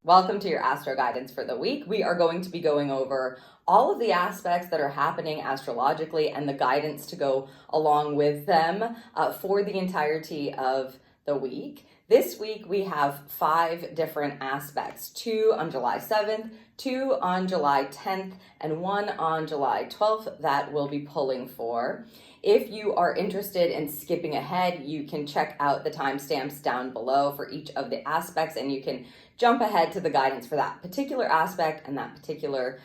Welcome to your Astro guidance for the week. We are going to be going over all of the aspects that are happening astrologically and the guidance to go along with them for the entirety of the week. This week we have 5 different aspects, 2 on July 7th, 2 on July 10th, and 1 on July 12th that we'll be pulling for. If you are interested in skipping ahead, you can check out the timestamps down below for each of the aspects, and you can jump ahead to the guidance for that particular aspect and that particular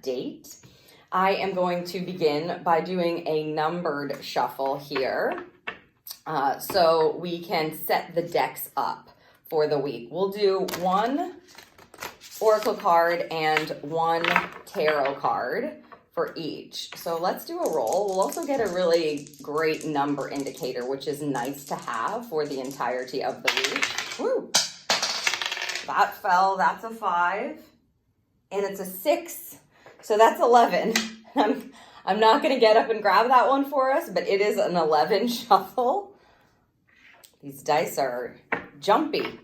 date. I am going to begin by doing a numbered shuffle here so we can set the decks up for the week. We'll do 1 oracle card and 1 tarot card for each. So let's do a roll. We'll also get a really great number indicator, which is nice to have for the entirety of the week. Woo! That fell, that's a 5, and it's a 6, so that's 11. I'm not going to get up and grab that one for us, but it is an 11 shuffle. These dice are jumpy.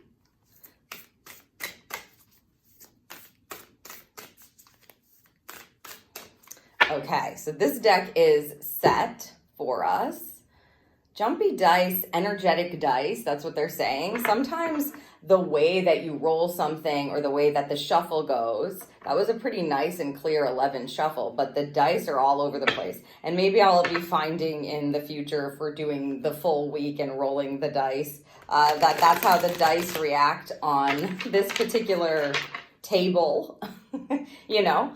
Okay, so this deck is set for us. Jumpy dice, energetic dice, that's what they're saying. Sometimes the way that you roll something or the way that the shuffle goes, that was a pretty nice and clear 11 shuffle, but the dice are all over the place. And maybe I'll be finding in the future, if we're doing the full week and rolling the dice, that's how the dice react on this particular table, you know?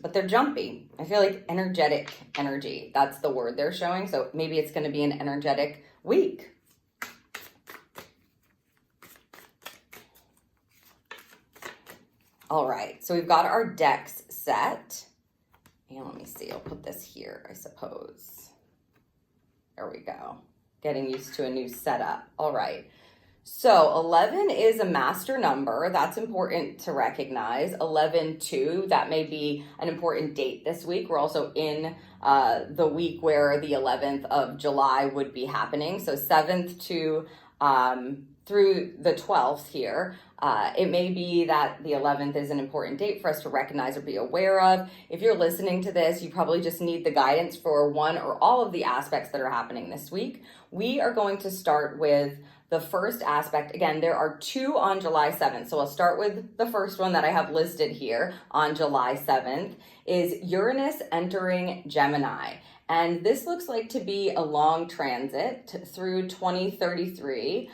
But they're jumpy. I feel like energetic energy, that's the word they're showing. So maybe it's going to be an energetic week. All right, so we've got our decks set. And let me see, I'll put this here, I suppose. There we go. Getting used to a new setup. All right. So 11 is a master number. That's important to recognize. 11-2, that may be an important date this week. We're also in the week where the 11th of July would be happening. So 7th to through the 12th here. It may be that the 11th is an important date for us to recognize or be aware of. If you're listening to this, you probably just need the guidance for one or all of the aspects that are happening this week. We are going to start with the first aspect. Again, there are 2 on July 7th. So I'll start with the first one that I have listed here on July 7th is Uranus entering Gemini. And this looks like to be a long transit through 2033.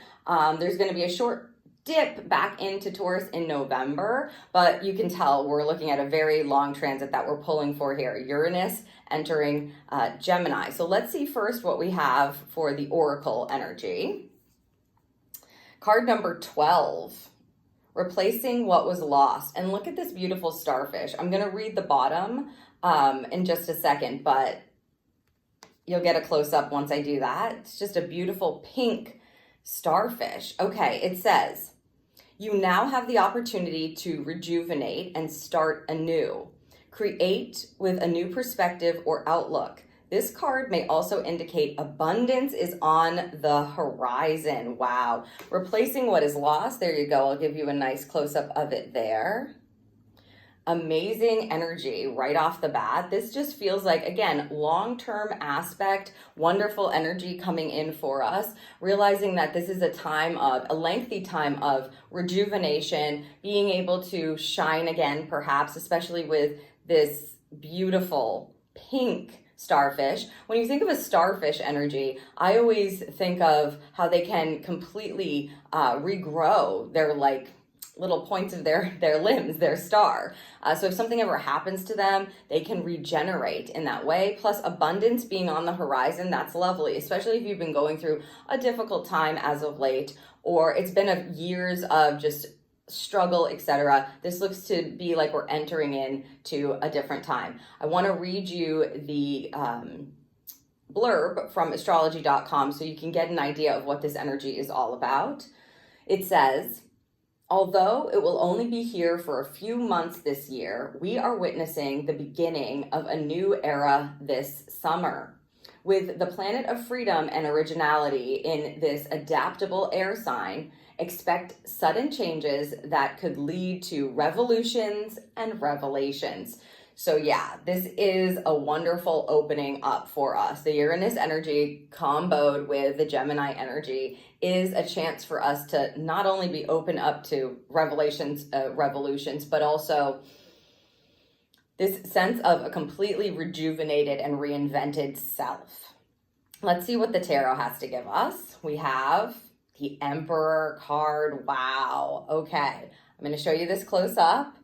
There's going to be a short dip back into Taurus in November, but you can tell we're looking at a very long transit that we're pulling for here. Uranus entering Gemini. So let's see first what we have for the oracle energy. Card number 12, replacing what was lost. And look at this beautiful starfish. I'm going to read the bottom in just a second, but you'll get a close-up once I do that. It's just a beautiful pink starfish. Okay, it says, you now have the opportunity to rejuvenate and start anew. Create with a new perspective or outlook. This card may also indicate abundance is on the horizon. Wow. Replacing what is lost. There you go. I'll give you a nice close-up of it there. Amazing energy right off the bat. This just feels like, again, long-term aspect, wonderful energy coming in for us, realizing that this is a lengthy time of rejuvenation, being able to shine again, perhaps, especially with this beautiful pink starfish. When you think of a starfish energy, I always think of how they can completely regrow their little points of their limbs, their star. So if something ever happens to them, they can regenerate in that way. Plus abundance being on the horizon, that's lovely, especially if you've been going through a difficult time as of late, or it's been years of just struggle, etc. This looks to be like we're entering into a different time. I want to read you the blurb from astrology.com so you can get an idea of what this energy is all about. It says, although it will only be here for a few months this year, we are witnessing the beginning of a new era this summer. with the planet of freedom and originality in this adaptable air sign, expect sudden changes that could lead to revolutions and revelations. So yeah, this is a wonderful opening up for us. The Uranus energy comboed with the Gemini energy is a chance for us to not only be open up to revolutions, but also this sense of a completely rejuvenated and reinvented self. Let's see what the tarot has to give us. We have the Emperor card. Wow. Okay. I'm going to show you this close up.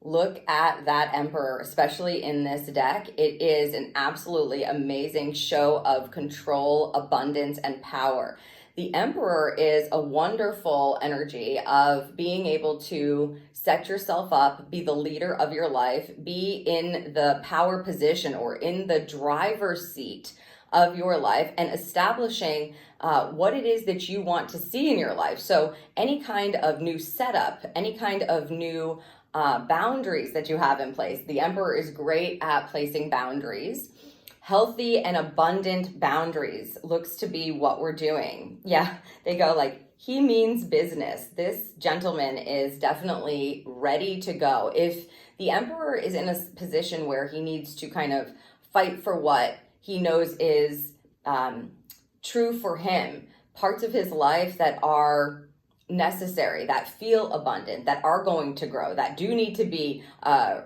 Look at that Emperor, especially in this deck. It is an absolutely amazing show of control, abundance, and power. The Emperor is a wonderful energy of being able to set yourself up, be the leader of your life, be in the power position or in the driver's seat of your life, and establishing what it is that you want to see in your life. So any kind of new setup, any kind of new boundaries that you have in place. The Emperor is great at placing boundaries. Healthy and abundant boundaries looks to be what we're doing. Yeah, they go like, he means business. This gentleman is definitely ready to go. If the Emperor is in a position where he needs to kind of fight for what he knows is true for him, parts of his life that are necessary, that feel abundant, that are going to grow, that do need to be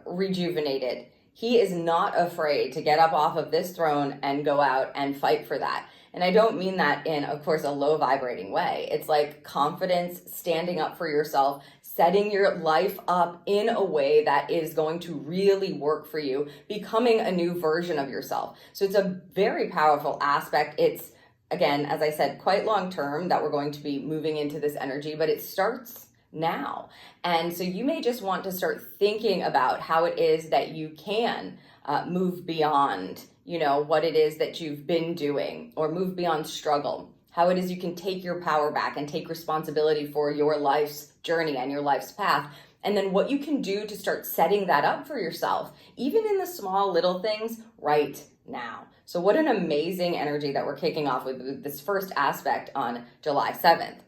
rejuvenated, he is not afraid to get up off of this throne and go out and fight for that. And I don't mean that in, of course, a low vibrating way. It's like confidence, standing up for yourself, setting your life up in a way that is going to really work for you, becoming a new version of yourself. So it's a very powerful aspect. It's, again, as I said, quite long term that we're going to be moving into this energy, but it starts now. And so you may just want to start thinking about how it is that you can move beyond, what it is that you've been doing, or move beyond struggle, how it is you can take your power back and take responsibility for your life's journey and your life's path. And then what you can do to start setting that up for yourself, even in the small little things right now. So what an amazing energy that we're kicking off with this first aspect on July 7th.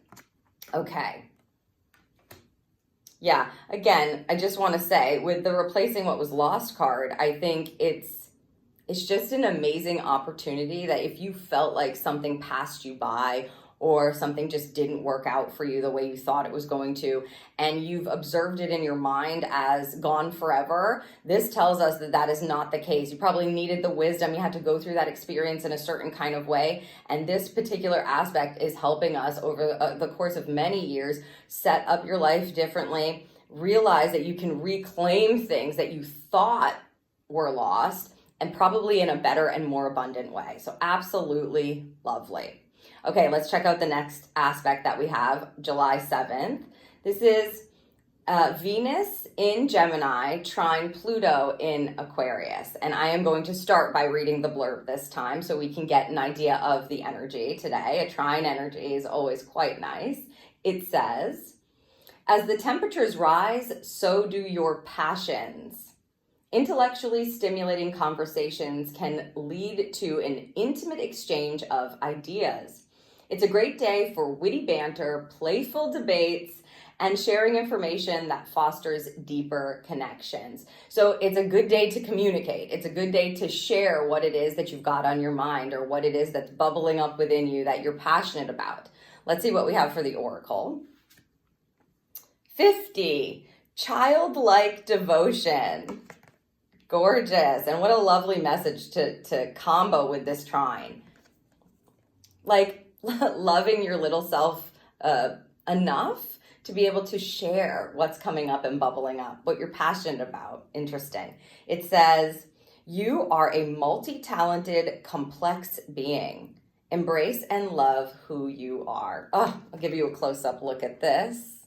Okay. Yeah, again, I just want to say with the replacing what was lost card, I think it's just an amazing opportunity that if you felt like something passed you by or something just didn't work out for you the way you thought it was going to, and you've observed it in your mind as gone forever, this tells us that that is not the case. You probably needed the wisdom. You had to go through that experience in a certain kind of way. And this particular aspect is helping us over the course of many years set up your life differently, realize that you can reclaim things that you thought were lost, and probably in a better and more abundant way. So absolutely lovely. Okay, let's check out the next aspect that we have, July 7th. This is Venus in Gemini, trine Pluto in Aquarius. And I am going to start by reading the blurb this time so we can get an idea of the energy today. A trine energy is always quite nice. It says, as the temperatures rise, so do your passions. Intellectually stimulating conversations can lead to an intimate exchange of ideas. It's a great day for witty banter, playful debates, and sharing information that fosters deeper connections. So it's a good day to communicate. It's a good day to share what it is that you've got on your mind or what it is that's bubbling up within you that you're passionate about. Let's see what we have for the oracle. 50, childlike devotion. Gorgeous. And what a lovely message to combo with this trine. Like loving your little self enough to be able to share what's coming up and bubbling up, what you're passionate about. Interesting. It says, you are a multi-talented, complex being. Embrace and love who you are. Oh, I'll give you a close-up look at this.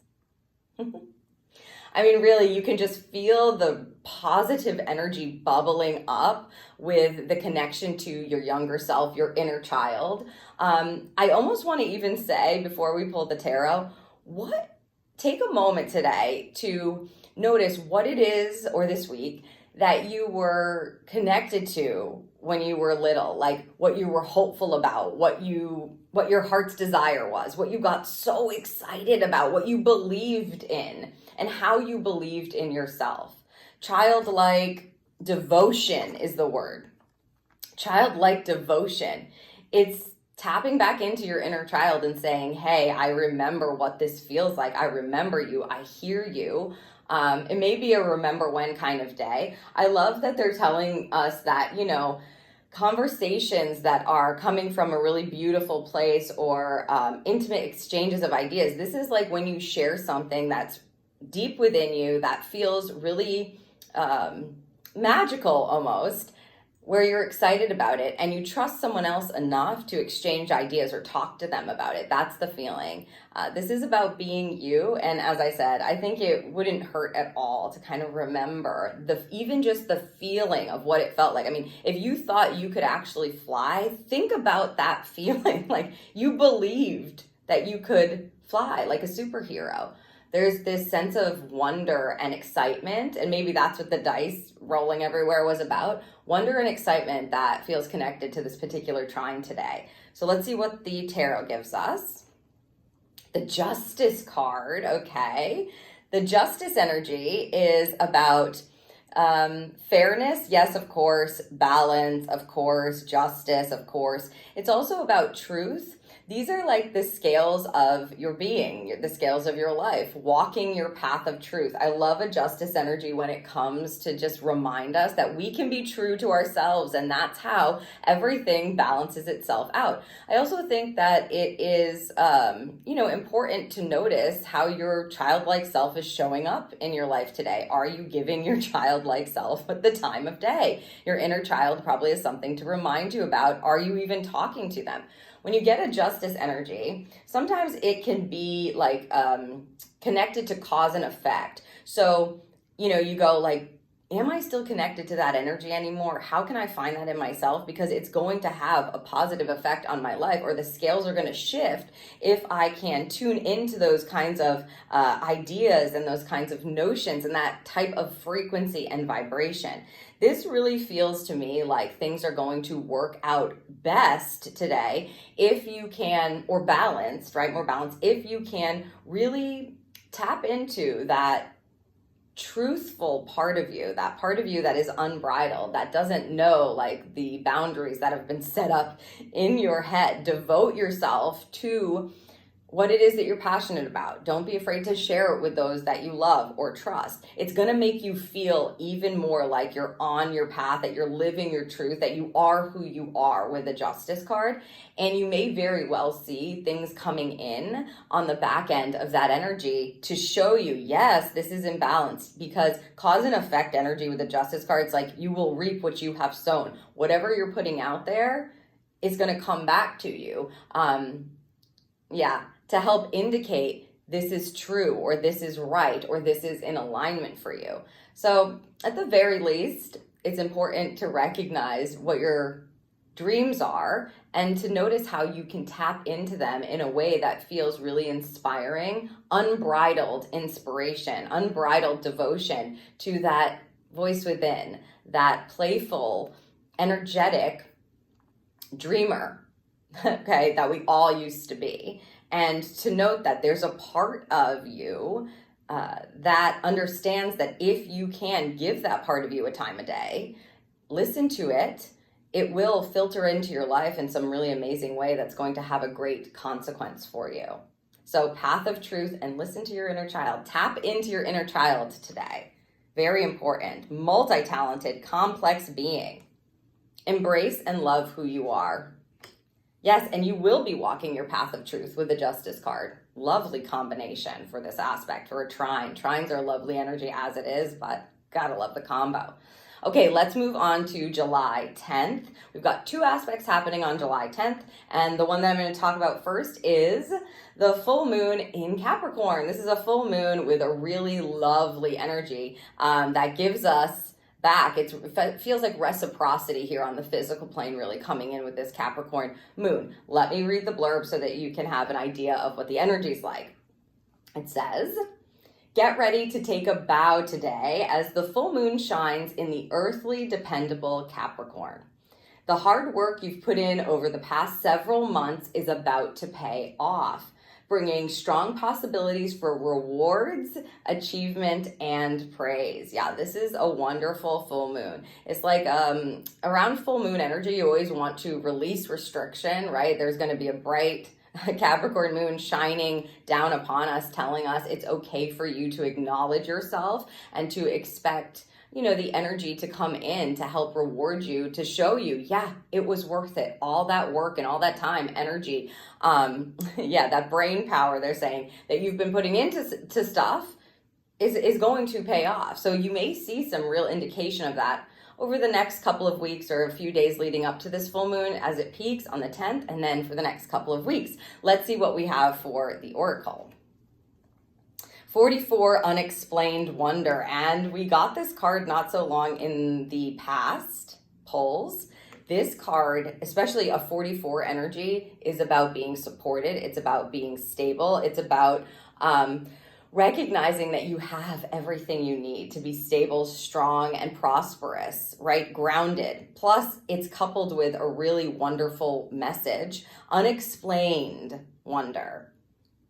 I mean, really, you can just feel the positive energy bubbling up with the connection to your younger self, your inner child. I almost want to even say, before we pull the tarot, take a moment today to notice what it is, or this week, that you were connected to when you were little, like what you were hopeful about, what your heart's desire was, what you got so excited about, what you believed in, and how you believed in yourself. Childlike devotion is the word. Childlike devotion. It's tapping back into your inner child and saying, hey, I remember what this feels like. I remember you. I hear you. It may be a remember when kind of day. I love that they're telling us that, conversations that are coming from a really beautiful place or intimate exchanges of ideas. This is like when you share something that's deep within you that feels really magical almost, where you're excited about it and you trust someone else enough to exchange ideas or talk to them about it. That's the feeling. This is about being you. And as I said, I think it wouldn't hurt at all to kind of remember even just the feeling of what it felt like. I mean, if you thought you could actually fly, think about that feeling. Like you believed that you could fly like a superhero. There's this sense of wonder and excitement, and maybe that's what the dice rolling everywhere was about. Wonder and excitement that feels connected to this particular trine today. So let's see what the tarot gives us. The Justice card, okay. The Justice energy is about fairness, yes, of course, balance, of course, justice, of course. It's also about truth. These are like the scales of your being, the scales of your life, walking your path of truth. I love a justice energy when it comes to just remind us that we can be true to ourselves, and that's how everything balances itself out. I also think that it is, important to notice how your childlike self is showing up in your life today. Are you giving your childlike self the time of day? Your inner child probably has something to remind you about. Are you even talking to them? When you get a justice energy, sometimes it can be like connected to cause and effect. So, you go like, am I still connected to that energy anymore? How can I find that in myself? Because it's going to have a positive effect on my life, or the scales are going to shift if I can tune into those kinds of ideas and those kinds of notions and that type of frequency and vibration. This really feels to me like things are going to work out best today if you can, or balanced, right? More balanced, if you can really tap into that truthful part of you, that part of you that is unbridled, that doesn't know like the boundaries that have been set up in your head. Devote yourself to what it is that you're passionate about. Don't be afraid to share it with those that you love or trust. It's going to make you feel even more like you're on your path, that you're living your truth, that you are who you are with the Justice card. And you may very well see things coming in on the back end of that energy to show you, yes, this is imbalanced, because cause and effect energy with the Justice card, it's like you will reap what you have sown. Whatever you're putting out there is going to come back to you. To help indicate this is true, or this is right, or this is in alignment for you. So at the very least, it's important to recognize what your dreams are and to notice how you can tap into them in a way that feels really inspiring, unbridled inspiration, unbridled devotion to that voice within, that playful, energetic dreamer, okay, that we all used to be. And to note that there's a part of you that understands that if you can give that part of you a time of day, listen to it, it will filter into your life in some really amazing way that's going to have a great consequence for you. So path of truth, and listen to your inner child. Tap into your inner child today. Very important. Multi-talented, complex being. Embrace and love who you are. Yes, and you will be walking your path of truth with the Justice card. Lovely combination for this aspect, for a trine. Trines are lovely energy as it is, but gotta love the combo. Okay, let's move on to July 10th. We've got two aspects happening on July 10th, and the one that I'm going to talk about first is the full moon in Capricorn. This is a full moon with a really lovely energy that gives us back. It feels like reciprocity here on the physical plane really coming in with this Capricorn moon. Let me read the blurb so that you can have an idea of what the energy is like. It says, get ready to take a bow today as the full moon shines in the earthly, dependable Capricorn. The hard work you've put in over the past several months is about to pay off, bringing strong possibilities for rewards, achievement, and praise. Yeah, this is a wonderful full moon. It's like around full moon energy, you always want to release restriction, right? There's going to be a bright Capricorn moon shining down upon us, telling us it's okay for you to acknowledge yourself and to expect, you know, the energy to come in to help reward you, to show you, yeah, it was worth it. All that work and all that time, energy, yeah, that brain power they're saying that you've been putting into stuff is going to pay off. So you may see some real indication of that over the next couple of weeks or a few days leading up to this full moon as it peaks on the 10th, and then for the next couple of weeks. Let's see what we have for the oracle. 44, Unexplained Wonder. And we got this card not so long in the past polls. This card, especially a 44 energy, is about being supported. It's about being stable. It's about recognizing that you have everything you need to be stable, strong, and prosperous, right? Grounded. Plus, it's coupled with a really wonderful message, unexplained wonder.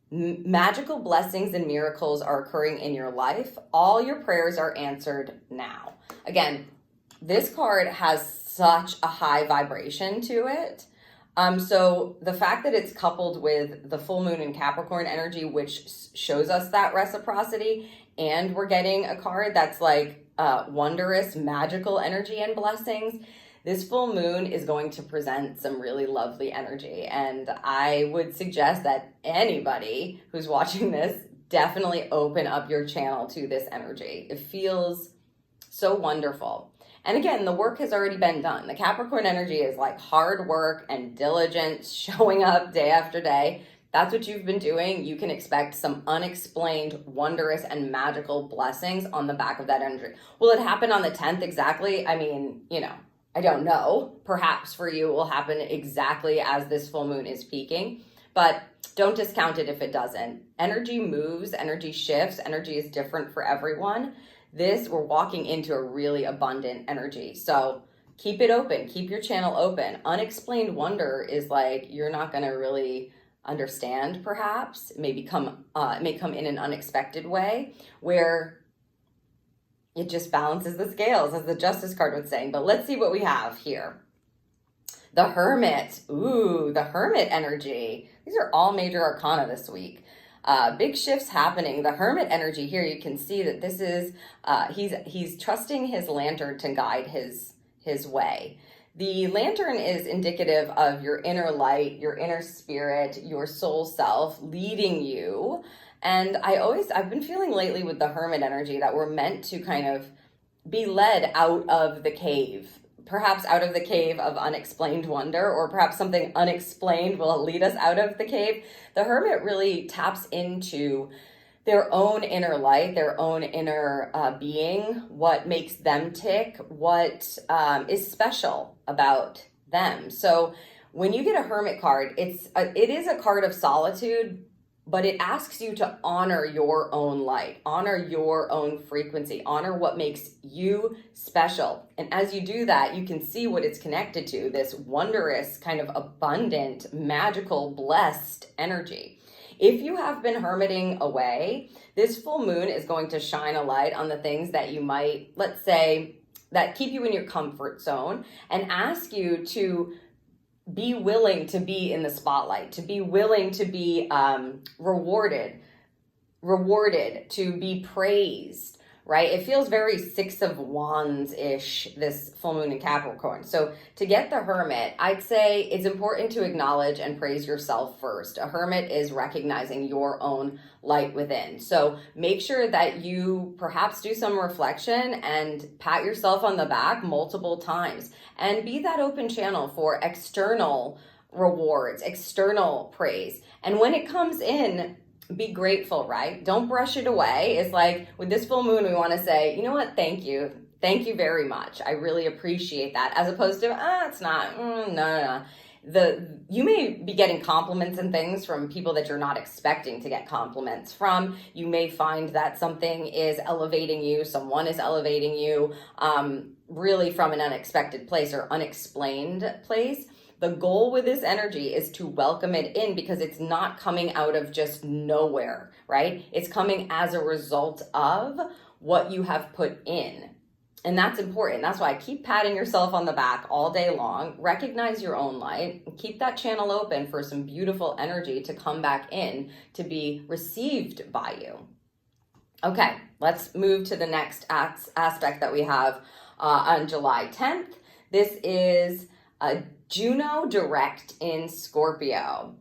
Magical blessings and miracles are occurring in your life. All your prayers are answered now. Again, this card has such a high vibration to it. So the fact that it's coupled with the full moon in Capricorn energy, which shows us that reciprocity, and we're getting a card that's like wondrous, magical energy and blessings, this full moon is going to present some really lovely energy. And I would suggest that anybody who's watching this definitely open up your channel to this energy. It feels so wonderful. And again, the work has already been done. The Capricorn energy is like hard work and diligence, showing up day after day. That's what you've been doing. You can expect some unexplained, wondrous, and magical blessings on the back of that energy. Will it happen on the 10th exactly? I mean, you know, I don't know. Perhaps for you it will happen exactly as this full moon is peaking, but don't discount it if it doesn't. Energy moves, energy shifts, energy is different for everyone. We're walking into a really abundant energy. So keep it open, keep your channel open. Unexplained wonder is like, you're not going to really understand, perhaps. It may come in an unexpected way where it just balances the scales, as the Justice card was saying. But let's see what we have here. The Hermit. Ooh, the Hermit energy. These are all major arcana this week. Big shifts happening. The Hermit energy here, you can see that this is, he's trusting his lantern to guide his way. The lantern is indicative of your inner light, your inner spirit, your soul self leading you. And I've been feeling lately with the Hermit energy that we're meant to kind of be led out of the cave. Perhaps out of the cave of unexplained wonder, or perhaps something unexplained will lead us out of the cave. The Hermit really taps into their own inner light, their own inner being, what makes them tick, what is special about them. So when you get a Hermit card, it is a card of solitude, but it asks you to honor your own light, honor your own frequency, honor what makes you special. And as you do that, you can see what it's connected to, this wondrous, kind of abundant, magical, blessed energy. If you have been hermiting away, this full moon is going to shine a light on the things that you might, let's say, that keep you in your comfort zone, and ask you to be willing to be in the spotlight, to be willing to be rewarded, to be praised, right? It feels very Six of Wands-ish, this full moon in Capricorn. So to get the Hermit, I'd say it's important to acknowledge and praise yourself first. A Hermit is recognizing your own light within. So make sure that you perhaps do some reflection and pat yourself on the back multiple times, and be that open channel for external rewards, external praise. And when it comes in, be grateful, right? Don't brush it away. It's like with this full moon, we want to say, you know what? Thank you. Thank you very much. I really appreciate that. As opposed to, it's not, no. You may be getting compliments and things from people that you're not expecting to get compliments from. You may find that something is elevating you, someone is elevating you. really from an unexpected place or unexplained place. The goal with this energy is to welcome it in because it's not coming out of just nowhere, right? It's coming as a result of what you have put in. And that's important. That's why I keep patting yourself on the back all day long. Recognize your own light. Keep that channel open for some beautiful energy to come back in to be received by you. Okay, let's move to the next aspect that we have on July 10th. This is Juno direct in Scorpio.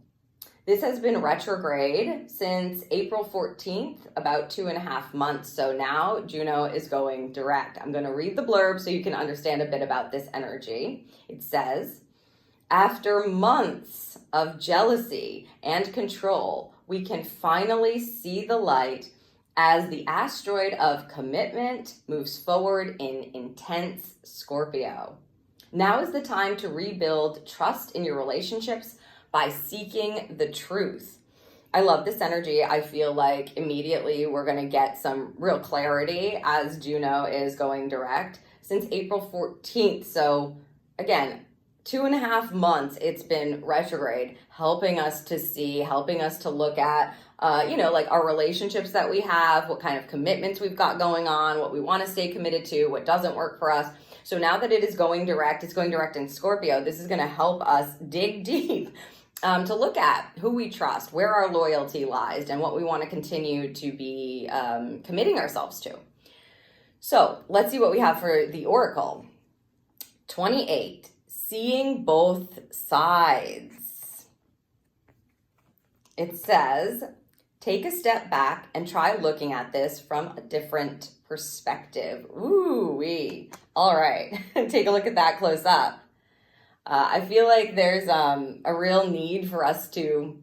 This has been retrograde since April 14th, about 2.5 months. So now Juno is going direct. I'm going to read the blurb so you can understand a bit about this energy. It says, after months of jealousy and control, we can finally see the light as the asteroid of commitment moves forward in intense Scorpio. Now is the time to rebuild trust in your relationships by seeking the truth. I love this energy. I feel like immediately we're going to get some real clarity as Juno is going direct since April 14th. So again, 2.5 months it's been retrograde, helping us to see, helping us to look at, like our relationships that we have, what kind of commitments we've got going on, what we want to stay committed to, what doesn't work for us. So now that it is going direct, it's going direct in Scorpio. This is going to help us dig deep to look at who we trust, where our loyalty lies, and what we want to continue to be committing ourselves to. So let's see what we have for the Oracle. 28, seeing both sides. It says, take a step back and try looking at this from a different perspective. Ooh-wee. All right, take a look at that close up. I feel like there's a real need for us to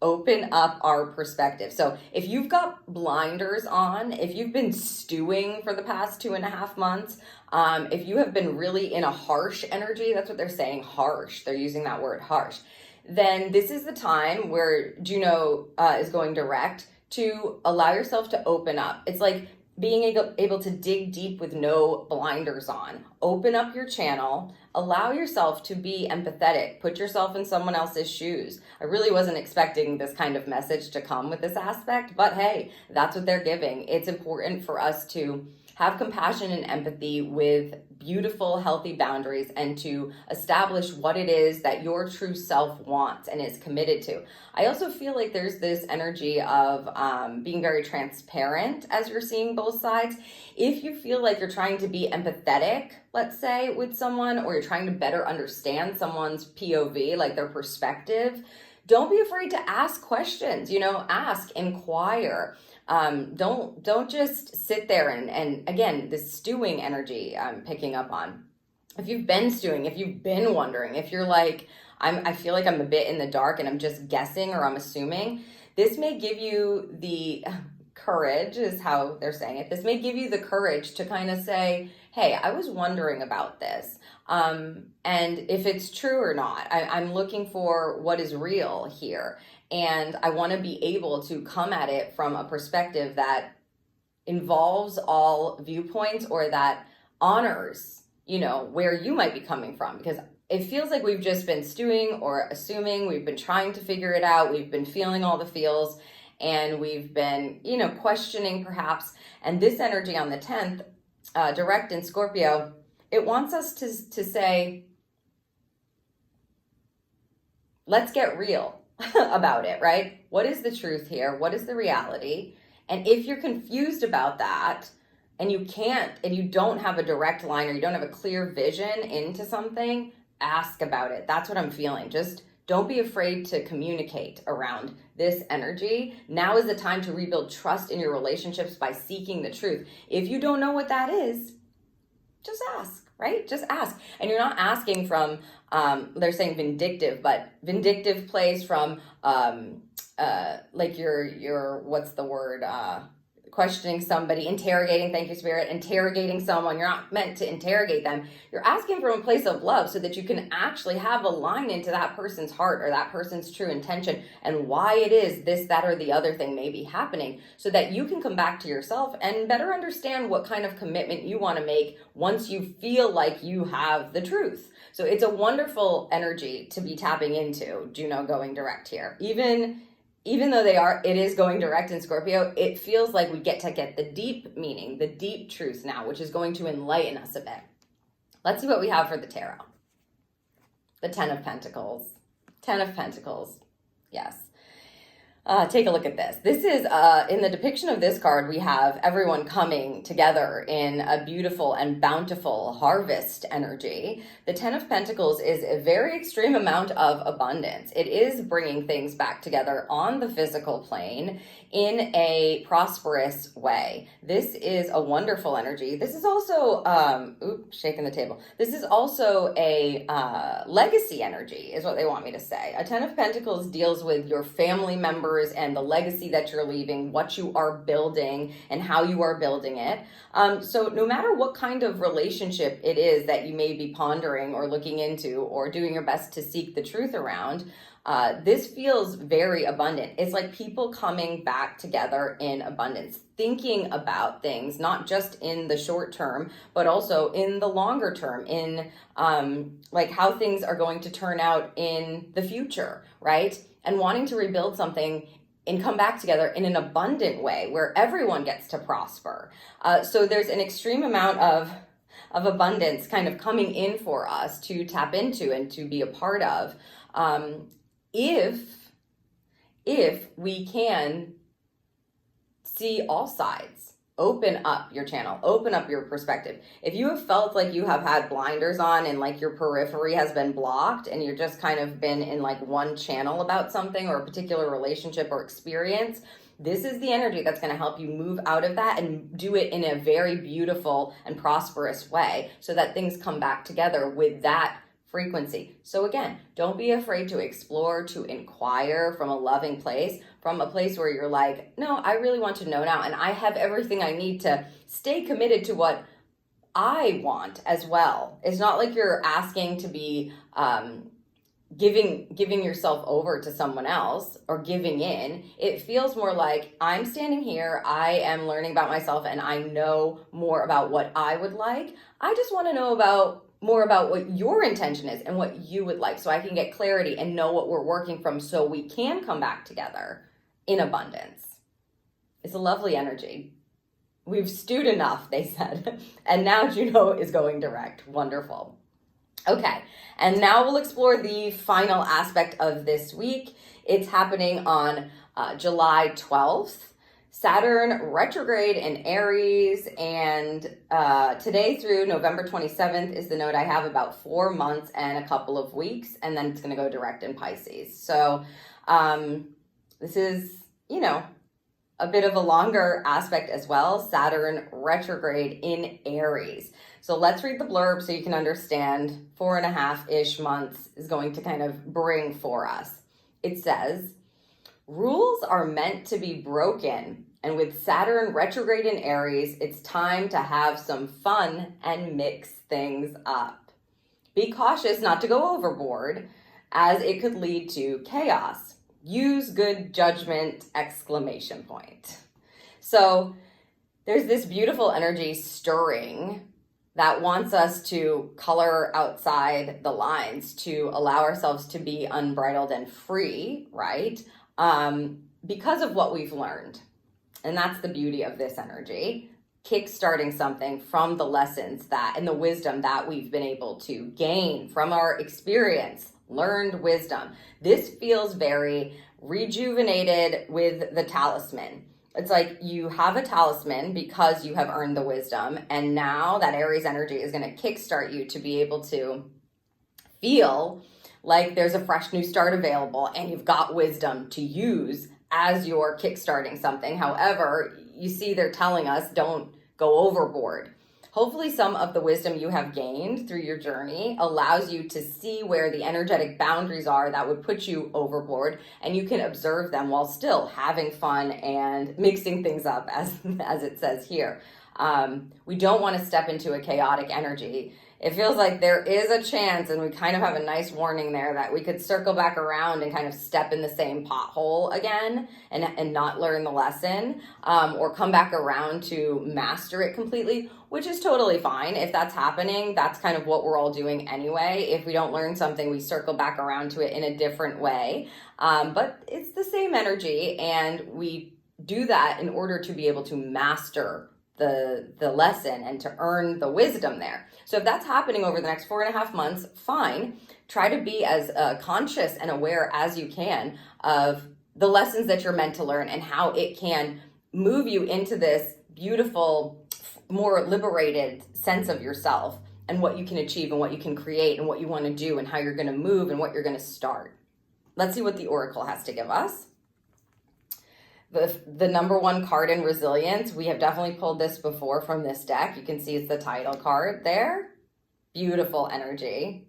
open up our perspective. So if you've got blinders on, if you've been stewing for the past 2.5 months, if you have been really in a harsh energy, that's what they're saying, harsh. They're using that word harsh. Then this is the time where Juno is going direct to allow yourself to open up. It's like being able to dig deep with no blinders on. Open up your channel, allow yourself to be empathetic, put yourself in someone else's shoes. I really wasn't expecting this kind of message to come with this aspect, but hey, that's what they're giving. It's important for us to have compassion and empathy with beautiful, healthy boundaries and to establish what it is that your true self wants and is committed to. I also feel like there's this energy of being very transparent as you're seeing both sides. If you feel like you're trying to be empathetic, let's say, with someone, or you're trying to better understand someone's POV, like their perspective, don't be afraid to ask questions, ask, inquire. Don't just sit there and again, this stewing energy I'm picking up on. If you've been stewing, if you've been wondering, if you're like, I feel like I'm a bit in the dark and I'm just guessing or I'm assuming, this may give you the courage, is how they're saying it. This may give you the courage to kind of say, hey, I was wondering about this. And if it's true or not, I'm looking for what is real here. And I want to be able to come at it from a perspective that involves all viewpoints or that honors, where you might be coming from. Because it feels like we've just been stewing or assuming, we've been trying to figure it out, we've been feeling all the feels, and we've been, questioning perhaps. And this energy on the 10th, direct in Scorpio, it wants us to say, let's get real about it, right? What is the truth here? What is the reality? And if you're confused about that and you don't have a direct line or you don't have a clear vision into something, ask about it. That's what I'm feeling. Just don't be afraid to communicate around this energy. Now is the time to rebuild trust in your relationships by seeking the truth. If you don't know what that is, just ask, right? Just ask. And you're not asking from, they're saying vindictive, but vindictive plays from like your what's the word? questioning somebody, interrogating, thank you, Spirit, interrogating someone. You're not meant to interrogate them. You're asking from a place of love so that you can actually have a line into that person's heart or that person's true intention and why it is this, that, or the other thing may be happening, so that you can come back to yourself and better understand what kind of commitment you want to make once you feel like you have the truth. So it's a wonderful energy to be tapping into, Juno going direct here. Even though it is going direct in Scorpio, it feels like we get to get the deep meaning, the deep truth now, which is going to enlighten us a bit. Let's see what we have for the tarot. The Ten of Pentacles. Ten of Pentacles. Yes. Take a look at this. This is, in the depiction of this card, we have everyone coming together in a beautiful and bountiful harvest energy. The Ten of Pentacles is a very extreme amount of abundance. It is bringing things back together on the physical plane in a prosperous way. This is a wonderful energy. This is also, shaking the table. This is also a legacy energy, is what they want me to say. A Ten of Pentacles deals with your family members and the legacy that you're leaving, what you are building and how you are building it. So no matter what kind of relationship it is that you may be pondering or looking into or doing your best to seek the truth around, this feels very abundant. It's like people coming back together in abundance, thinking about things, not just in the short term, but also in the longer term, in like how things are going to turn out in the future, right? And wanting to rebuild something and come back together in an abundant way where everyone gets to prosper. So there's an extreme amount of abundance kind of coming in for us to tap into and to be a part of. If we can see all sides, open up your channel, open up your perspective. If you have felt like you have had blinders on and like your periphery has been blocked and you're just kind of been in like one channel about something or a particular relationship or experience, this is the energy that's going to help you move out of that and do it in a very beautiful and prosperous way so that things come back together with that frequency. So again, don't be afraid to explore, to inquire from a loving place, from a place where you're like, no, I really want to know now, and I have everything I need to stay committed to what I want as well. It's not like you're asking to be giving yourself over to someone else or giving in. It feels more like I'm standing here, I am learning about myself, and I know more about what I would like. I just want to know more about what your intention is and what you would like, so I can get clarity and know what we're working from so we can come back together in abundance. It's a lovely energy. We've stewed enough, they said, and now Juno is going direct. Wonderful. Okay, and now we'll explore the final aspect of this week. It's happening on July 12th. Saturn retrograde in Aries, and today through November 27th is the note I have, about 4 months and a couple of weeks, and then it's going to go direct in Pisces. So this is, a bit of a longer aspect as well. Saturn retrograde in Aries. So let's read the blurb so you can understand 4.5-ish months is going to kind of bring for us. It says, rules are meant to be broken, and with Saturn retrograde in Aries, it's time to have some fun and mix things up. Be cautious not to go overboard, as it could lead to chaos. Use good judgment, ! So there's this beautiful energy stirring that wants us to color outside the lines, to allow ourselves to be unbridled and free, right? Because of what we've learned. And that's the beauty of this energy, kickstarting something from the lessons that and the wisdom that we've been able to gain from our experience, learned wisdom. This feels very rejuvenated with the talisman. It's like you have a talisman because you have earned the wisdom, and now that Aries energy is going to kickstart you to be able to feel like there's a fresh new start available and you've got wisdom to use as you're kickstarting something. However, you see they're telling us don't go overboard. hopefully some of the wisdom you have gained through your journey allows you to see where the energetic boundaries are that would put you overboard, and you can observe them while still having fun and mixing things up, as it says here. We don't want to step into a chaotic energy. It feels like there is a chance, and we kind of have a nice warning there, that we could circle back around and kind of step in the same pothole again and not learn the lesson, or come back around to master it completely, which is totally fine. If that's happening, that's kind of what we're all doing anyway. If we don't learn something, we circle back around to it in a different way. But it's the same energy, and we do that in order to be able to master the lesson and to earn the wisdom there. So if that's happening over the next 4.5 months, fine. Try to be as conscious and aware as you can of the lessons that you're meant to learn and how it can move you into this beautiful, more liberated sense of yourself and what you can achieve and what you can create and what you want to do and how you're going to move and what you're going to start. Let's see what the Oracle has to give us. The number one card in resilience, we have definitely pulled this before from this deck. You can see it's the title card there. Beautiful energy.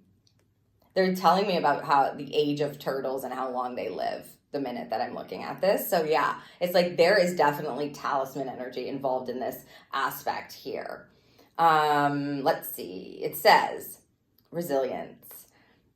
They're telling me about how the age of turtles and how long they live the minute that I'm looking at this. So yeah, it's like there is definitely talisman energy involved in this aspect here. Let's see. It says resilience.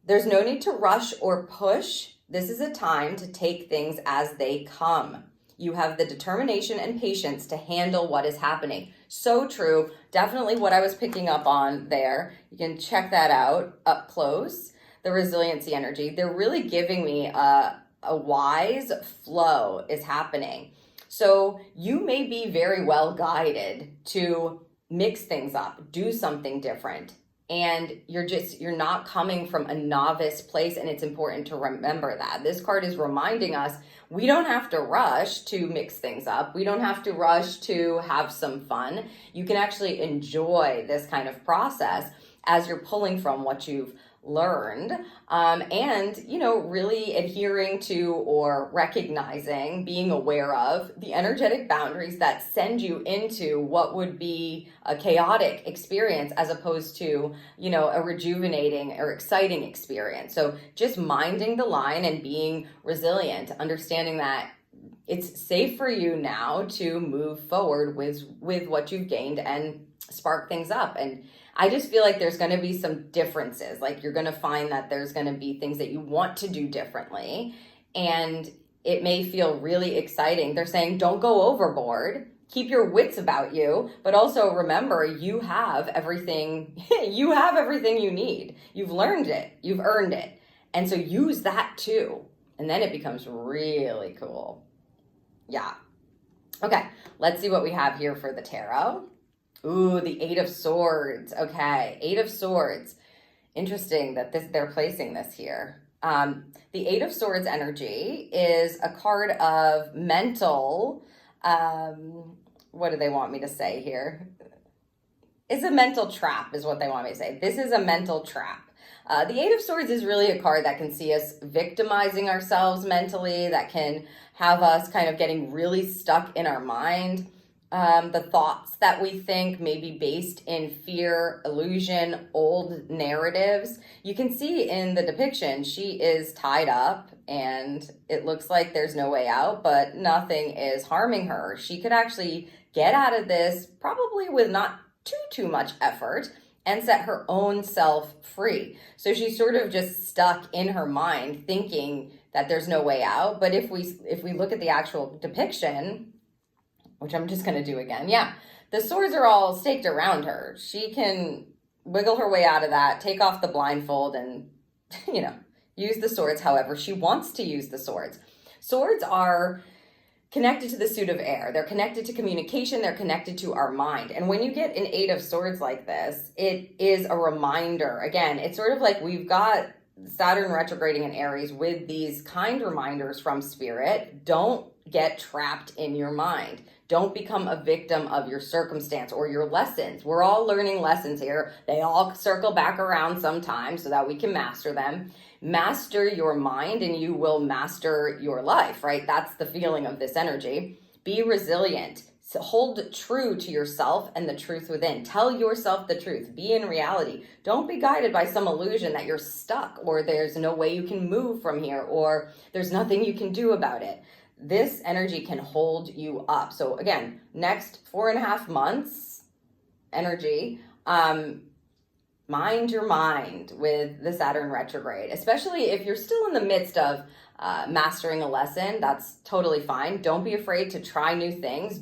There's no need to rush or push. This is a time to take things as they come. You have the determination and patience to handle what is happening. So true. Definitely what I was picking up on there. You can check that out up close. The resiliency energy. They're really giving me a wise flow is happening. So you may be very well guided to mix things up, do something different. And you're not coming from a novice place, and it's important to remember that. This card is reminding us we don't have to rush to mix things up. We don't have to rush to have some fun. You can actually enjoy this kind of process as you're pulling from what you've learned, and really adhering to or recognizing, being aware of the energetic boundaries that send you into what would be a chaotic experience as opposed to a rejuvenating or exciting experience. So just minding the line and being resilient, understanding that it's safe for you now to move forward with what you've gained and spark things up. And I just feel like there's going to be some differences. Like you're going to find that there's going to be things that you want to do differently, and it may feel really exciting. They're saying don't go overboard. Keep your wits about you, but also remember you have everything. You have everything you need. You've learned it. You've earned it. And so use that too. And then it becomes really cool. Yeah. Okay, let's see what we have here for the tarot. Ooh, the Eight of Swords. Okay, Eight of Swords. Interesting that they're placing this here. The Eight of Swords energy is a card of mental, what do they want me to say here? It's a mental trap is what they want me to say. This is a mental trap. The Eight of Swords is really a card that can see us victimizing ourselves mentally, that can have us kind of getting really stuck in our mind. The thoughts that we think may be based in fear, illusion, old narratives. You can see in the depiction, she is tied up and it looks like there's no way out, but nothing is harming her. She could actually get out of this probably with not too much effort and set her own self free. So she's sort of just stuck in her mind thinking that there's no way out. But if we look at the actual depiction, which I'm just going to do again. Yeah, the swords are all staked around her. She can wiggle her way out of that, take off the blindfold, and, use the swords however she wants to use the swords. Swords are connected to the suit of air. They're connected to communication. They're connected to our mind. And when you get an Eight of Swords like this, it is a reminder. Again, it's sort of like we've got Saturn retrograding in Aries with these kind reminders from Spirit. Don't get trapped in your mind. Don't become a victim of your circumstance or your lessons. We're all learning lessons here. They all circle back around sometimes so that we can master them. Master your mind and you will master your life, right? That's the feeling of this energy. Be resilient. So hold true to yourself and the truth within. Tell yourself the truth. Be in reality. Don't be guided by some illusion that you're stuck, or there's no way you can move from here, or there's nothing you can do about it. This energy can hold you up. So again, next 4.5 months energy, mind your mind with the Saturn retrograde, especially if you're still in the midst of mastering a lesson. That's totally fine. Don't be afraid to try new things.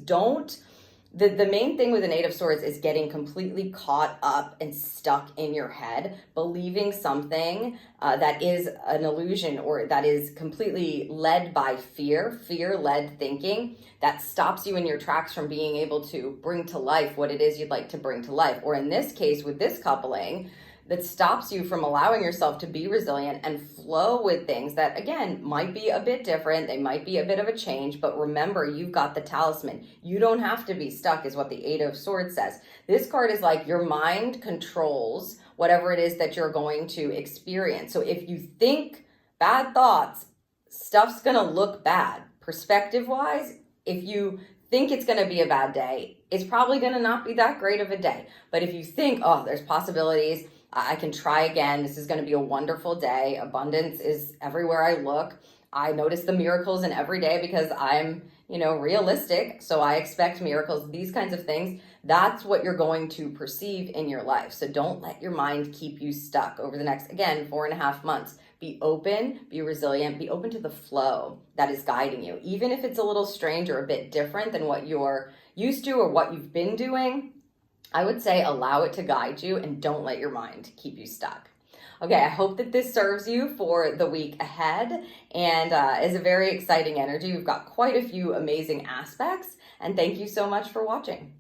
The main thing with an 8 of Swords is getting completely caught up and stuck in your head, believing something that is an illusion, or that is completely led by fear-led thinking, that stops you in your tracks from being able to bring to life what it is you'd like to bring to life. Or in this case, with this coupling, that stops you from allowing yourself to be resilient and flow with things that, again, might be a bit different. They might be a bit of a change, but remember, you've got the talisman. You don't have to be stuck, is what the 8 of Swords says. This card is like your mind controls whatever it is that you're going to experience. So if you think bad thoughts, stuff's going to look bad. Perspective-wise, if you think it's going to be a bad day, it's probably going to not be that great of a day. But if you think, oh, there's possibilities, I can try again, this is going to be a wonderful day, abundance is everywhere I look, I notice the miracles in every day because I'm, realistic, so I expect miracles, these kinds of things, that's what you're going to perceive in your life. So don't let your mind keep you stuck over the next, again, 4.5 months. Be open, be resilient, be open to the flow that is guiding you. Even if it's a little strange or a bit different than what you're used to or what you've been doing, I would say allow it to guide you and don't let your mind keep you stuck. Okay, I hope that this serves you for the week ahead and is a very exciting energy. We've got quite a few amazing aspects, and thank you so much for watching.